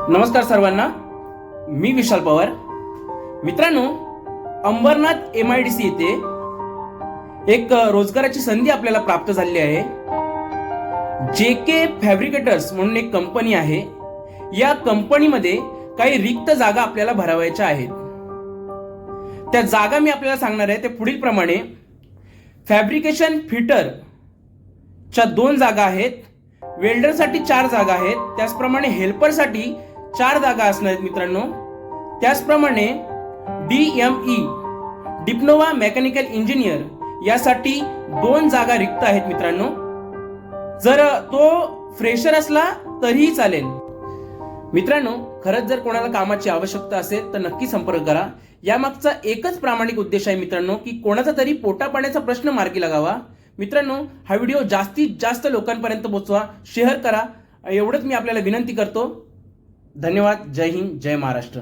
नमस्कार सर्वांना, मी विशाल पवार. मित्रांनो, अंबरनाथ MIDC येथे एक रोजगाराची संधी आपल्याला प्राप्त झालेली आहे. JK फॅब्रिकेटर्स म्हणून एक कंपनी आहे. या कंपनीमध्ये काही रिक्त जागा आपल्याला भरावायच्या आहेत. त्या जागा मी आपल्याला सांगणार आहे ते पुढील प्रमाणे. फॅब्रिकेशन फिटर च्या 2 जागा आहेत, वेल्डरसाठी 4 जागा आहेत, त्याचप्रमाणे हेल्परसाठी 4 जागा असणार आहेत मित्रांनो. त्याचप्रमाणे DME डिप्लोमा मेकॅनिकल इंजिनियर यासाठी 2 जागा रिक्त आहेत मित्रांनो. जर तो फ्रेशर असला तरीही चालेल. मित्रांनो, खरंच जर कोणाला कामाची आवश्यकता असेल तर नक्की संपर्क करा. यामागचा एकच प्रामाणिक उद्देश आहे मित्रांनो की कोणाचा तरी पोटापाण्याचा प्रश्न मार्गी लागावा. मित्रांनो, हा व्हिडिओ जास्तीत जास्त लोकांपर्यंत पोहोचवा, शेअर करा, एवढंच मी आपल्याला विनंती करतो. धन्यवाद. जय हिंद, जय महाराष्ट्र.